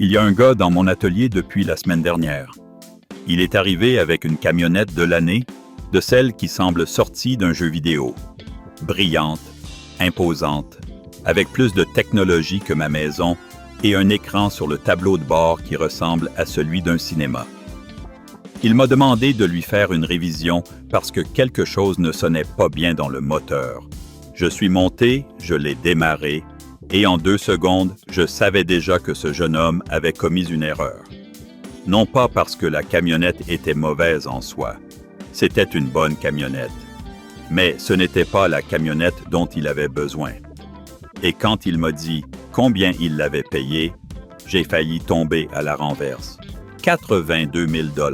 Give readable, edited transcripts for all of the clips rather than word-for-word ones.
Il y a un gars dans mon atelier depuis la semaine dernière. Il est arrivé avec une camionnette de l'année, de celle qui semble sortie d'un jeu vidéo. Brillante, imposante, avec plus de technologie que ma maison et un écran sur le tableau de bord qui ressemble à celui d'un cinéma. Il m'a demandé de lui faire une révision parce que quelque chose ne sonnait pas bien dans le moteur. Je suis monté, je l'ai démarré, et en 2 secondes, je savais déjà que ce jeune homme avait commis une erreur. Non pas parce que la camionnette était mauvaise en soi. C'était une bonne camionnette. Mais ce n'était pas la camionnette dont il avait besoin. Et quand il m'a dit combien il l'avait payé, j'ai failli tomber à la renverse. 82 000 $.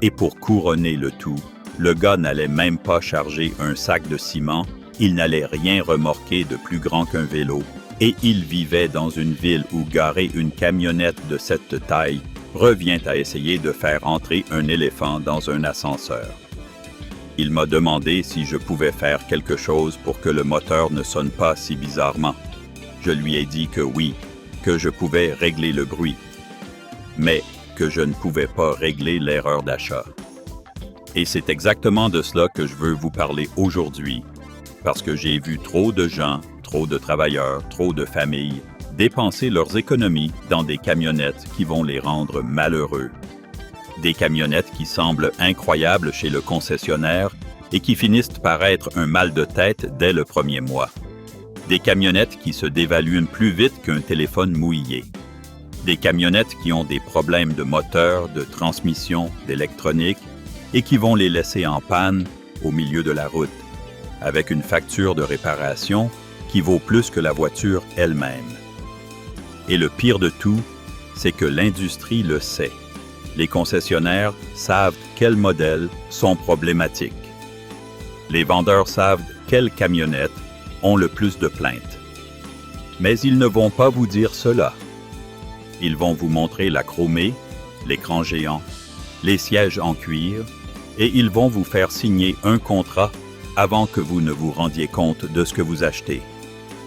Et pour couronner le tout, le gars n'allait même pas charger un sac de ciment, il n'allait rien remorquer de plus grand qu'un vélo, et il vivait dans une ville où garer une camionnette de cette taille revient à essayer de faire entrer un éléphant dans un ascenseur. Il m'a demandé si je pouvais faire quelque chose pour que le moteur ne sonne pas si bizarrement. Je lui ai dit que oui, que je pouvais régler le bruit, mais que je ne pouvais pas régler l'erreur d'achat. Et c'est exactement de cela que je veux vous parler aujourd'hui, parce que j'ai vu trop de gens, trop de travailleurs, trop de familles dépenser leurs économies dans des camionnettes qui vont les rendre malheureux. Des camionnettes qui semblent incroyables chez le concessionnaire et qui finissent par être un mal de tête dès le premier mois. Des camionnettes qui se dévaluent plus vite qu'un téléphone mouillé. Des camionnettes qui ont des problèmes de moteur, de transmission, d'électronique et qui vont les laisser en panne au milieu de la route, avec une facture de réparation qui vaut plus que la voiture elle-même. Et le pire de tout, c'est que l'industrie le sait. Les concessionnaires savent quels modèles sont problématiques. Les vendeurs savent quelles camionnettes ont le plus de plaintes. Mais ils ne vont pas vous dire cela. Ils vont vous montrer la chromée, l'écran géant, les sièges en cuir, et ils vont vous faire signer un contrat avant que vous ne vous rendiez compte de ce que vous achetez.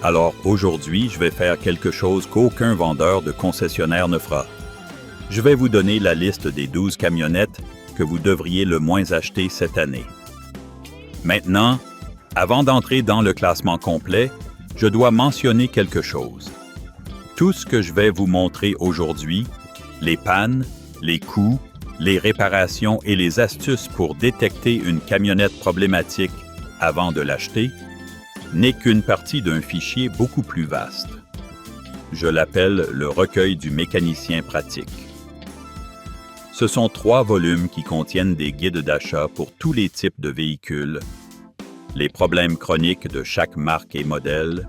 Alors aujourd'hui, je vais faire quelque chose qu'aucun vendeur de concessionnaire ne fera. Je vais vous donner la liste des 12 camionnettes que vous devriez le moins acheter cette année. Maintenant, avant d'entrer dans le classement complet, je dois mentionner quelque chose. Tout ce que je vais vous montrer aujourd'hui, les pannes, les coûts, les réparations et les astuces pour détecter une camionnette problématique avant de l'acheter, n'est qu'une partie d'un fichier beaucoup plus vaste. Je l'appelle le recueil du mécanicien pratique. Ce sont 3 volumes qui contiennent des guides d'achat pour tous les types de véhicules, les problèmes chroniques de chaque marque et modèle,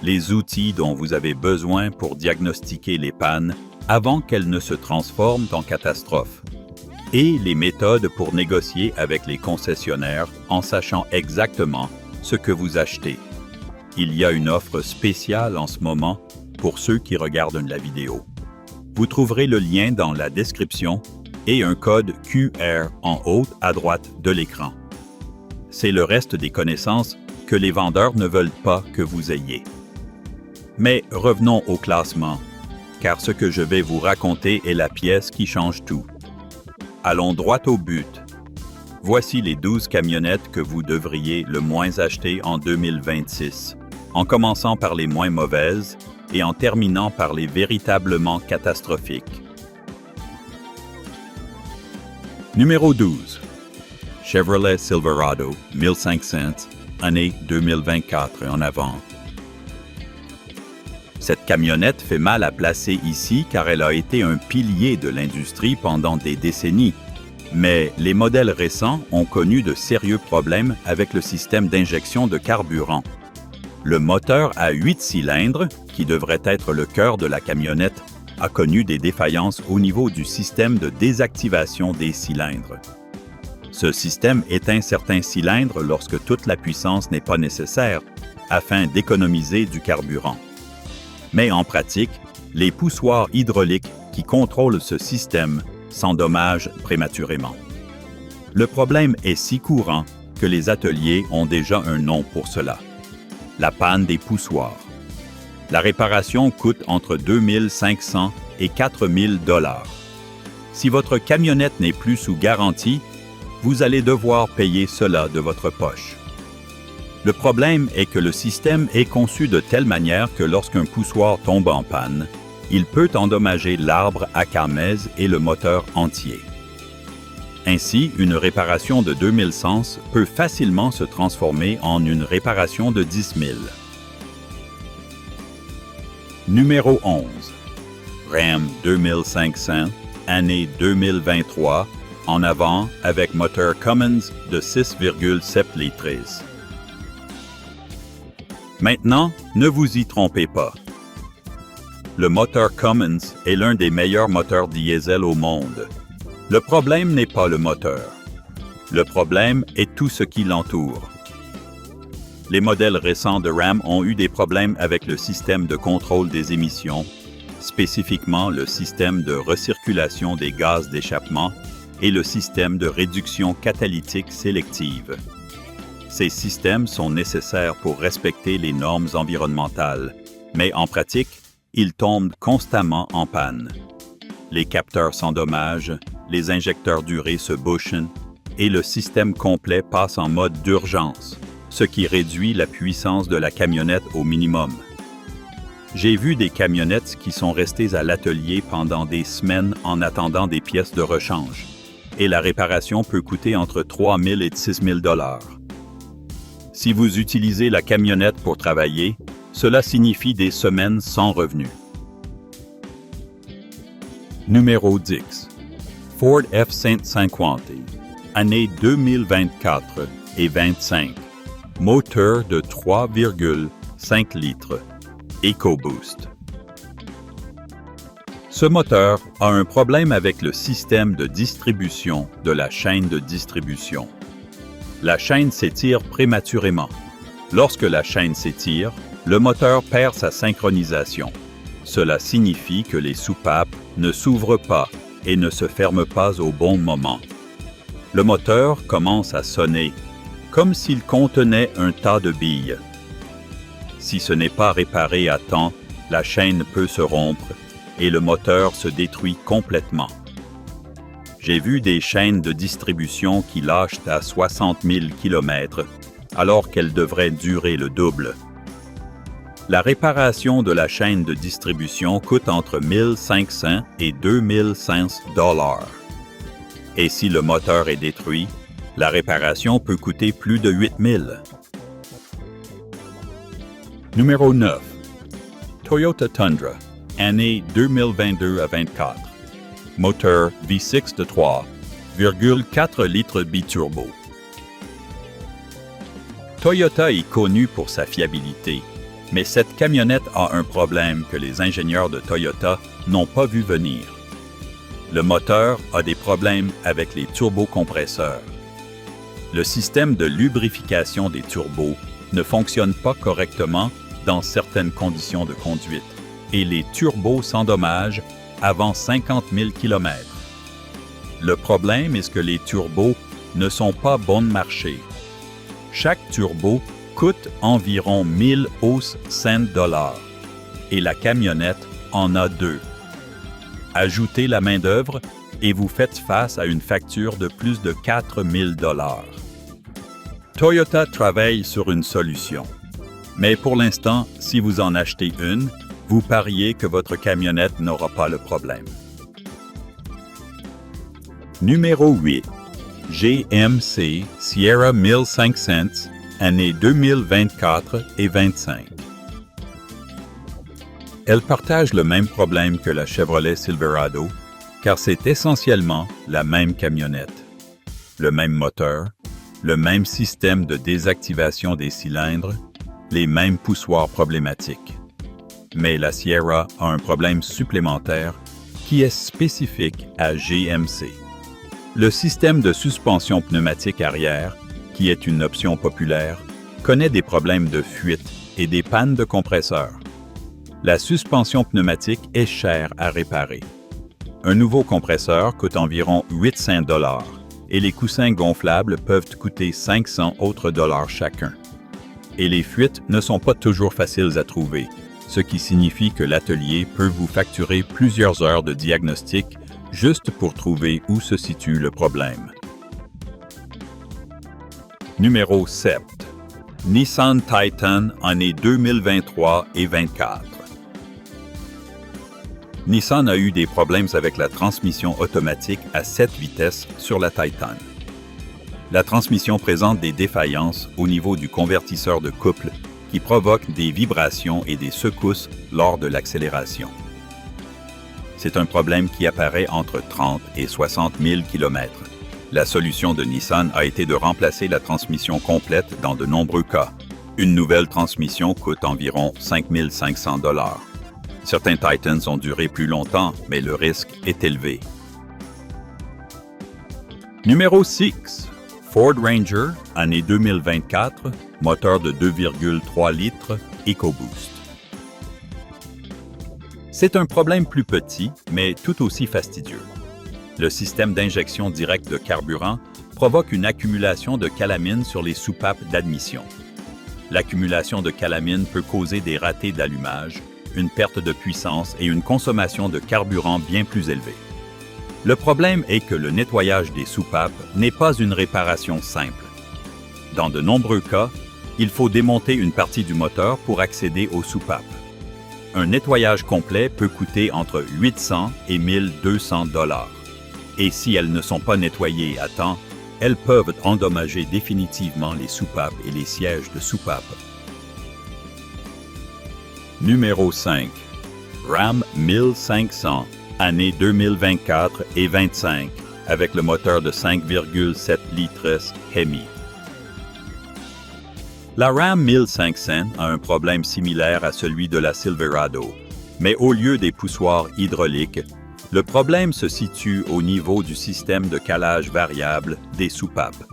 les outils dont vous avez besoin pour diagnostiquer les pannes avant qu'elles ne se transforment en catastrophe, et les méthodes pour négocier avec les concessionnaires en sachant exactement ce que vous achetez. Il y a une offre spéciale en ce moment pour ceux qui regardent la vidéo. Vous trouverez le lien dans la description et un code QR en haut à droite de l'écran. C'est le reste des connaissances que les vendeurs ne veulent pas que vous ayez. Mais revenons au classement, car ce que je vais vous raconter est la pièce qui change tout. Allons droit au but. Voici les 12 camionnettes que vous devriez le moins acheter en 2026, en commençant par les moins mauvaises et en terminant par les véritablement catastrophiques. Numéro 12. Chevrolet Silverado 1500, année 2024 en avant. Cette camionnette fait mal à placer ici car elle a été un pilier de l'industrie pendant des décennies. Mais les modèles récents ont connu de sérieux problèmes avec le système d'injection de carburant. Le moteur à 8 cylindres, qui devrait être le cœur de la camionnette, a connu des défaillances au niveau du système de désactivation des cylindres. Ce système éteint certains cylindres lorsque toute la puissance n'est pas nécessaire, afin d'économiser du carburant. Mais en pratique, les poussoirs hydrauliques qui contrôlent ce système s'endommagent prématurément. Le problème est si courant que les ateliers ont déjà un nom pour cela. La panne des poussoirs. La réparation coûte entre 2 500 et 4 000 $. Si votre camionnette n'est plus sous garantie, vous allez devoir payer cela de votre poche. Le problème est que le système est conçu de telle manière que lorsqu'un poussoir tombe en panne, il peut endommager l'arbre à carmèse et le moteur entier. Ainsi, une réparation de 2000 cents peut facilement se transformer en une réparation de 10 000. Numéro 11. Ram 2500, année 2023, en avant avec moteur Cummins de 6,7 litres. Maintenant, ne vous y trompez pas. Le moteur Cummins est l'un des meilleurs moteurs diesel au monde. Le problème n'est pas le moteur. Le problème est tout ce qui l'entoure. Les modèles récents de Ram ont eu des problèmes avec le système de contrôle des émissions, spécifiquement le système de recirculation des gaz d'échappement et le système de réduction catalytique sélective. Ces systèmes sont nécessaires pour respecter les normes environnementales, mais en pratique, ils tombent constamment en panne. Les capteurs s'endommagent, les injecteurs d'urée se bouchent et le système complet passe en mode d'urgence, ce qui réduit la puissance de la camionnette au minimum. J'ai vu des camionnettes qui sont restées à l'atelier pendant des semaines en attendant des pièces de rechange, et la réparation peut coûter entre 3 000 et 6 000 $. Si vous utilisez la camionnette pour travailler, cela signifie des semaines sans revenus. Numéro 10. Ford F-150, année 2024 et 25, moteur de 3,5 litres, EcoBoost. Ce moteur a un problème avec le système de distribution de la chaîne de distribution. La chaîne s'étire prématurément. Lorsque la chaîne s'étire, le moteur perd sa synchronisation. Cela signifie que les soupapes ne s'ouvrent pas et ne se ferment pas au bon moment. Le moteur commence à sonner, comme s'il contenait un tas de billes. Si ce n'est pas réparé à temps, la chaîne peut se rompre et le moteur se détruit complètement. J'ai vu des chaînes de distribution qui lâchent à 60 000 km, alors qu'elles devraient durer le double. La réparation de la chaîne de distribution coûte entre 1 500 et 2 500 $. Et si le moteur est détruit, la réparation peut coûter plus de 8 000. Numéro 9. Toyota Tundra, année 2022 à 24. Moteur V6 de 3,4 litres biturbo. Toyota est connu pour sa fiabilité, mais cette camionnette a un problème que les ingénieurs de Toyota n'ont pas vu venir. Le moteur a des problèmes avec les turbocompresseurs. Le système de lubrification des turbos ne fonctionne pas correctement dans certaines conditions de conduite et les turbos s'endommagent avant 50 000 km. Le problème est que les turbos ne sont pas bon marché. Chaque turbo coûte environ 1000 cents $ et la camionnette en a 2. Ajoutez la main-d'œuvre et vous faites face à une facture de plus de 4 000 $. Toyota travaille sur une solution. Mais pour l'instant, si vous en achetez une, vous pariez que votre camionnette n'aura pas le problème. Numéro 8. GMC Sierra 1500, année 2024 et 25. Elle partage le même problème que la Chevrolet Silverado, car c'est essentiellement la même camionnette. Le même moteur, le même système de désactivation des cylindres, les mêmes poussoirs problématiques. Mais la Sierra a un problème supplémentaire qui est spécifique à GMC. Le système de suspension pneumatique arrière, qui est une option populaire, connaît des problèmes de fuite et des pannes de compresseurs. La suspension pneumatique est chère à réparer. Un nouveau compresseur coûte environ 800 $ et les coussins gonflables peuvent coûter 500 autres dollars chacun. Et les fuites ne sont pas toujours faciles à trouver, ce qui signifie que l'atelier peut vous facturer plusieurs heures de diagnostic juste pour trouver où se situe le problème. Numéro 7. Nissan Titan année 2023 et 2024. Nissan a eu des problèmes avec la transmission automatique à 7 vitesses sur la Titan. La transmission présente des défaillances au niveau du convertisseur de couple qui provoquent des vibrations et des secousses lors de l'accélération. C'est un problème qui apparaît entre 30 et 60 000 km. La solution de Nissan a été de remplacer la transmission complète dans de nombreux cas. Une nouvelle transmission coûte environ 5 500 $. Certains Titans ont duré plus longtemps, mais le risque est élevé. Numéro 6. Ford Ranger, année 2024, moteur de 2,3 litres, EcoBoost. C'est un problème plus petit, mais tout aussi fastidieux. Le système d'injection directe de carburant provoque une accumulation de calamine sur les soupapes d'admission. L'accumulation de calamine peut causer des ratés d'allumage, une perte de puissance et une consommation de carburant bien plus élevée. Le problème est que le nettoyage des soupapes n'est pas une réparation simple. Dans de nombreux cas, il faut démonter une partie du moteur pour accéder aux soupapes. Un nettoyage complet peut coûter entre 800 et 1200 $. Et si elles ne sont pas nettoyées à temps, elles peuvent endommager définitivement les soupapes et les sièges de soupapes. Numéro 5. Ram 1500, année 2024 et 2025, avec le moteur de 5,7 litres Hemi. La Ram 1500 a un problème similaire à celui de la Silverado, mais au lieu des poussoirs hydrauliques, le problème se situe au niveau du système de calage variable des soupapes.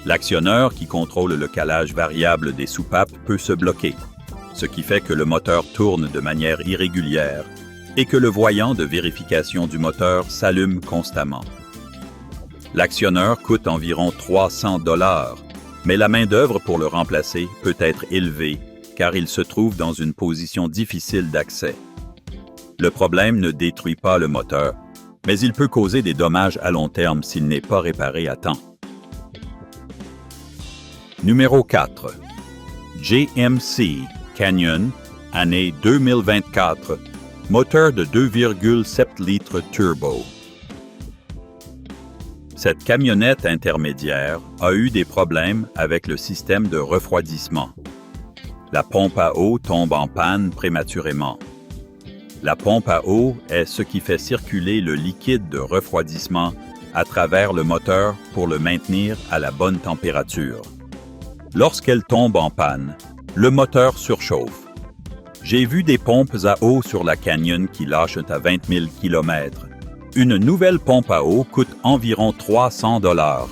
L'actionneur qui contrôle le calage variable des soupapes peut se bloquer, ce qui fait que le moteur tourne de manière irrégulière et que le voyant de vérification du moteur s'allume constamment. L'actionneur coûte environ 300 $, mais la main-d'œuvre pour le remplacer peut être élevée car il se trouve dans une position difficile d'accès. Le problème ne détruit pas le moteur, mais il peut causer des dommages à long terme s'il n'est pas réparé à temps. Numéro 4. GMC Canyon, année 2024, moteur de 2,7 litres turbo. Cette camionnette intermédiaire a eu des problèmes avec le système de refroidissement. La pompe à eau tombe en panne prématurément. La pompe à eau est ce qui fait circuler le liquide de refroidissement à travers le moteur pour le maintenir à la bonne température. Lorsqu'elle tombe en panne, le moteur surchauffe. J'ai vu des pompes à eau sur la Canyon qui lâchent à 20 000 km. Une nouvelle pompe à eau coûte environ 300 $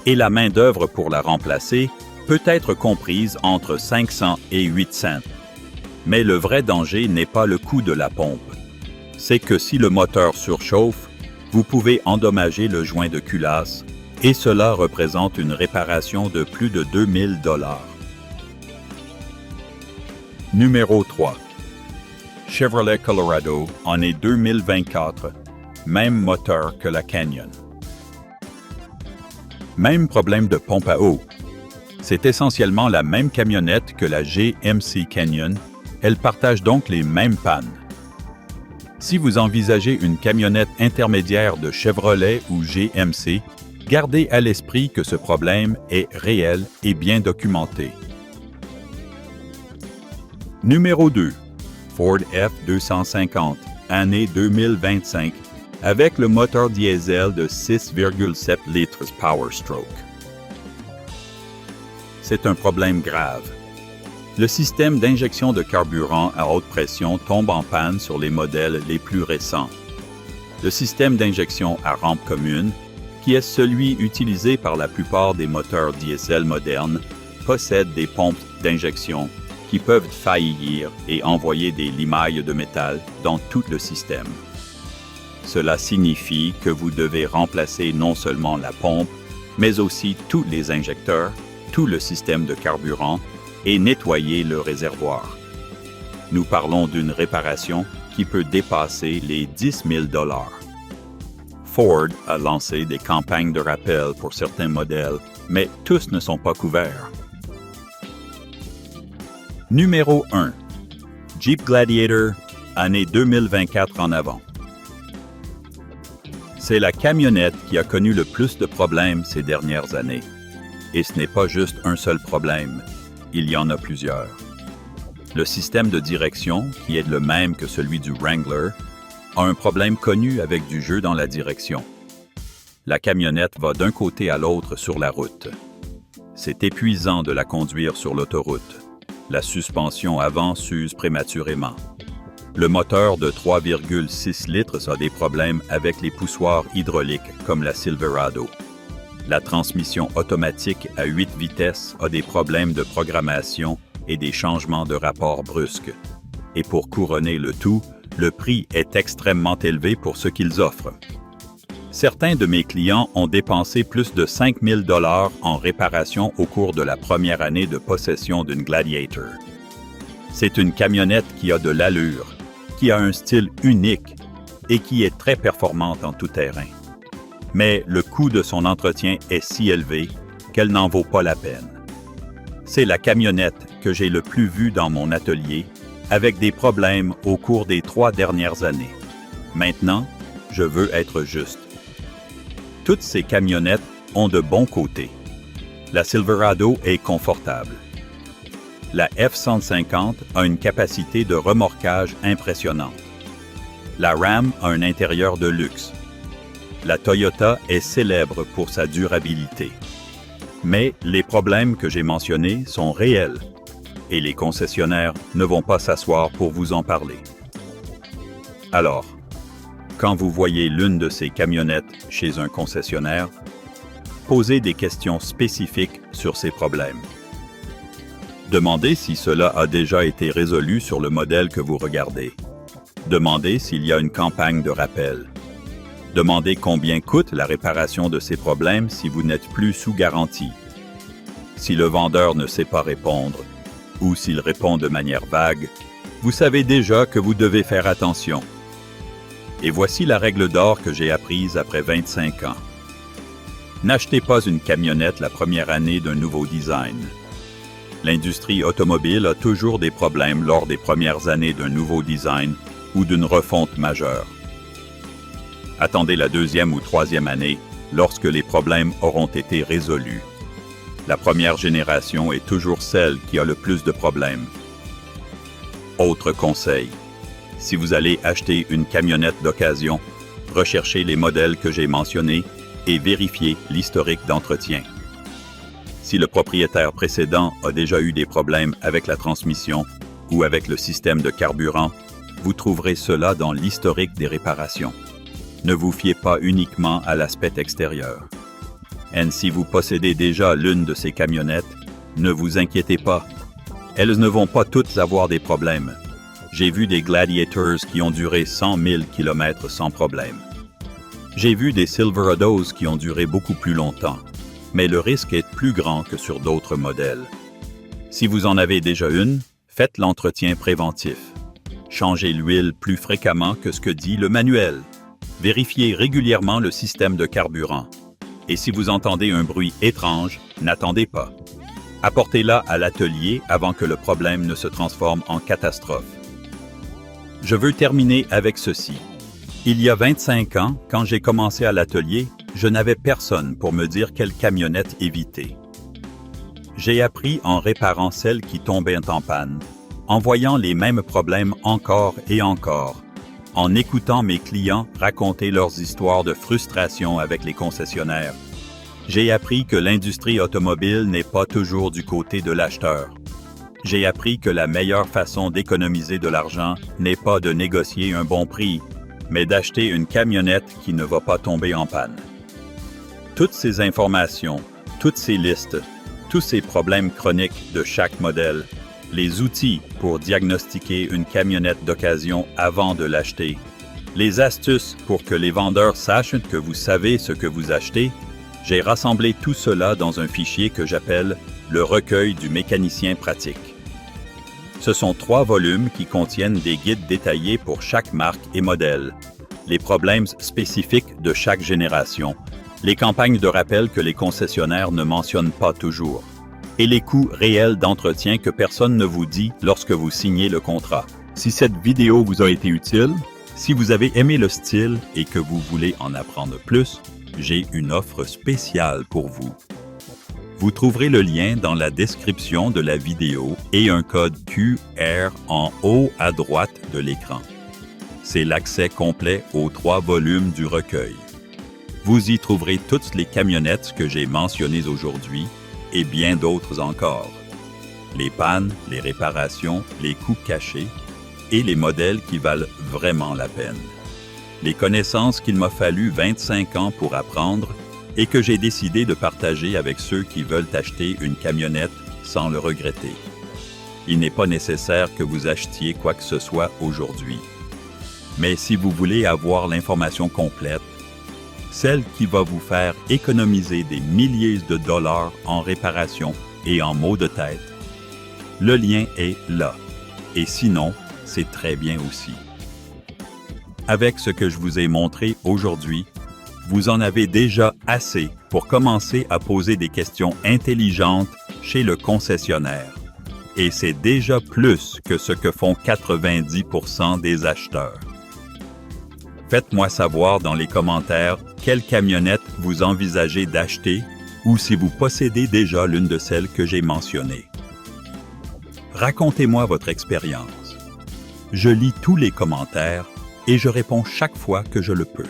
et la main-d'œuvre pour la remplacer peut être comprise entre 500 et 800. Mais le vrai danger n'est pas le coût de la pompe. C'est que si le moteur surchauffe, vous pouvez endommager le joint de culasse et cela représente une réparation de plus de 2000 $. Numéro 3. Chevrolet Colorado, année 2024, même moteur que la Canyon. Même problème de pompe à eau. C'est essentiellement la même camionnette que la GMC Canyon. Elles partagent donc les mêmes pannes. Si vous envisagez une camionnette intermédiaire de Chevrolet ou GMC, gardez à l'esprit que ce problème est réel et bien documenté. Numéro 2. Ford F-250, année 2025, avec le moteur diesel de 6,7 litres Power Stroke. C'est un problème grave. Le système d'injection de carburant à haute pression tombe en panne sur les modèles les plus récents. Le système d'injection à rampe commune, qui est celui utilisé par la plupart des moteurs diesel modernes, possède des pompes d'injection qui peuvent faillir et envoyer des limailles de métal dans tout le système. Cela signifie que vous devez remplacer non seulement la pompe, mais aussi tous les injecteurs, tout le système de carburant, et nettoyer le réservoir. Nous parlons d'une réparation qui peut dépasser les 10 000 $. Ford a lancé des campagnes de rappel pour certains modèles, mais tous ne sont pas couverts. Numéro 1. Jeep Gladiator, année 2024 en avant. C'est la camionnette qui a connu le plus de problèmes ces dernières années. Et ce n'est pas juste un seul problème, il y en a plusieurs. Le système de direction, qui est le même que celui du Wrangler, a un problème connu avec du jeu dans la direction. La camionnette va d'un côté à l'autre sur la route. C'est épuisant de la conduire sur l'autoroute. La suspension avant s'use prématurément. Le moteur de 3,6 litres a des problèmes avec les poussoirs hydrauliques comme la Silverado. La transmission automatique à 8 vitesses a des problèmes de programmation et des changements de rapport brusques. Et pour couronner le tout, le prix est extrêmement élevé pour ce qu'ils offrent. Certains de mes clients ont dépensé plus de 5 000 $ en réparation au cours de la première année de possession d'une Gladiator. C'est une camionnette qui a de l'allure, qui a un style unique et qui est très performante en tout terrain. Mais le coût de son entretien est si élevé qu'elle n'en vaut pas la peine. C'est la camionnette que j'ai le plus vue dans mon atelier, avec des problèmes au cours des 3 dernières années. Maintenant, je veux être juste. Toutes ces camionnettes ont de bons côtés. La Silverado est confortable. La F-150 a une capacité de remorquage impressionnante. La Ram a un intérieur de luxe. La Toyota est célèbre pour sa durabilité. Mais les problèmes que j'ai mentionnés sont réels et les concessionnaires ne vont pas s'asseoir pour vous en parler. Alors, quand vous voyez l'une de ces camionnettes chez un concessionnaire, posez des questions spécifiques sur ces problèmes. Demandez si cela a déjà été résolu sur le modèle que vous regardez. Demandez s'il y a une campagne de rappel. Demandez combien coûte la réparation de ces problèmes si vous n'êtes plus sous garantie. Si le vendeur ne sait pas répondre, ou s'il répond de manière vague, vous savez déjà que vous devez faire attention. Et voici la règle d'or que j'ai apprise après 25 ans. N'achetez pas une camionnette la première année d'un nouveau design. L'industrie automobile a toujours des problèmes lors des premières années d'un nouveau design ou d'une refonte majeure. Attendez la 2e ou 3e année lorsque les problèmes auront été résolus. La première génération est toujours celle qui a le plus de problèmes. Autre conseil, si vous allez acheter une camionnette d'occasion, recherchez les modèles que j'ai mentionnés et vérifiez l'historique d'entretien. Si le propriétaire précédent a déjà eu des problèmes avec la transmission ou avec le système de carburant, vous trouverez cela dans l'historique des réparations. Ne vous fiez pas uniquement à l'aspect extérieur. Et si vous possédez déjà l'une de ces camionnettes, ne vous inquiétez pas. Elles ne vont pas toutes avoir des problèmes. J'ai vu des Gladiators qui ont duré 100 000 km sans problème. J'ai vu des Silverados qui ont duré beaucoup plus longtemps, mais le risque est plus grand que sur d'autres modèles. Si vous en avez déjà une, faites l'entretien préventif. Changez l'huile plus fréquemment que ce que dit le manuel. Vérifiez régulièrement le système de carburant. Et si vous entendez un bruit étrange, n'attendez pas. Apportez-la à l'atelier avant que le problème ne se transforme en catastrophe. Je veux terminer avec ceci. Il y a 25 ans, quand j'ai commencé à l'atelier, je n'avais personne pour me dire quelle camionnette éviter. J'ai appris en réparant celles qui tombaient en panne, en voyant les mêmes problèmes encore et encore, en écoutant mes clients raconter leurs histoires de frustration avec les concessionnaires. J'ai appris que l'industrie automobile n'est pas toujours du côté de l'acheteur. J'ai appris que la meilleure façon d'économiser de l'argent n'est pas de négocier un bon prix, mais d'acheter une camionnette qui ne va pas tomber en panne. Toutes ces informations, toutes ces listes, tous ces problèmes chroniques de chaque modèle, les outils pour diagnostiquer une camionnette d'occasion avant de l'acheter, les astuces pour que les vendeurs sachent que vous savez ce que vous achetez, j'ai rassemblé tout cela dans un fichier que j'appelle le recueil du mécanicien pratique. Ce sont 3 volumes qui contiennent des guides détaillés pour chaque marque et modèle, les problèmes spécifiques de chaque génération, les campagnes de rappel que les concessionnaires ne mentionnent pas toujours, et les coûts réels d'entretien que personne ne vous dit lorsque vous signez le contrat. Si cette vidéo vous a été utile, si vous avez aimé le style et que vous voulez en apprendre plus, j'ai une offre spéciale pour vous. Vous trouverez le lien dans la description de la vidéo et un code QR en haut à droite de l'écran. C'est l'accès complet aux 3 volumes du recueil. Vous y trouverez toutes les camionnettes que j'ai mentionnées aujourd'hui et bien d'autres encore. Les pannes, les réparations, les coûts cachés et les modèles qui valent vraiment la peine. Les connaissances qu'il m'a fallu 25 ans pour apprendre et que j'ai décidé de partager avec ceux qui veulent acheter une camionnette sans le regretter. Il n'est pas nécessaire que vous achetiez quoi que ce soit aujourd'hui. Mais si vous voulez avoir l'information complète, celle qui va vous faire économiser des milliers de dollars en réparation et en maux de tête, le lien est là. Et sinon, c'est très bien aussi. Avec ce que je vous ai montré aujourd'hui, vous en avez déjà assez pour commencer à poser des questions intelligentes chez le concessionnaire. Et c'est déjà plus que ce que font 90% des acheteurs. Faites-moi savoir dans les commentaires quelle camionnette vous envisagez d'acheter ou si vous possédez déjà l'une de celles que j'ai mentionnées. Racontez-moi votre expérience. Je lis tous les commentaires et je réponds chaque fois que je le peux.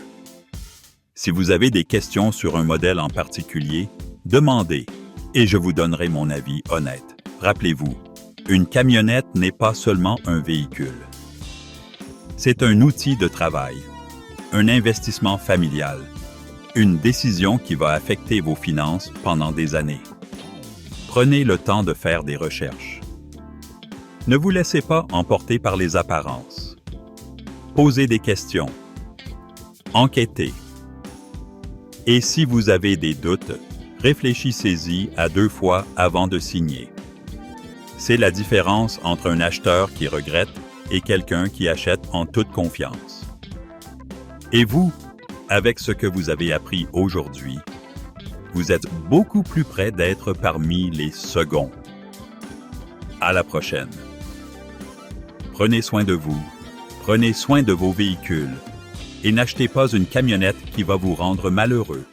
Si vous avez des questions sur un modèle en particulier, demandez et je vous donnerai mon avis honnête. Rappelez-vous, une camionnette n'est pas seulement un véhicule. C'est un outil de travail, un investissement familial, une décision qui va affecter vos finances pendant des années. Prenez le temps de faire des recherches. Ne vous laissez pas emporter par les apparences. Posez des questions. Enquêtez. Et si vous avez des doutes, réfléchissez-y à 2 fois avant de signer. C'est la différence entre un acheteur qui regrette et quelqu'un qui achète en toute confiance. Et vous, avec ce que vous avez appris aujourd'hui, vous êtes beaucoup plus près d'être parmi les seconds. À la prochaine. Prenez soin de vous, prenez soin de vos véhicules et n'achetez pas une camionnette qui va vous rendre malheureux.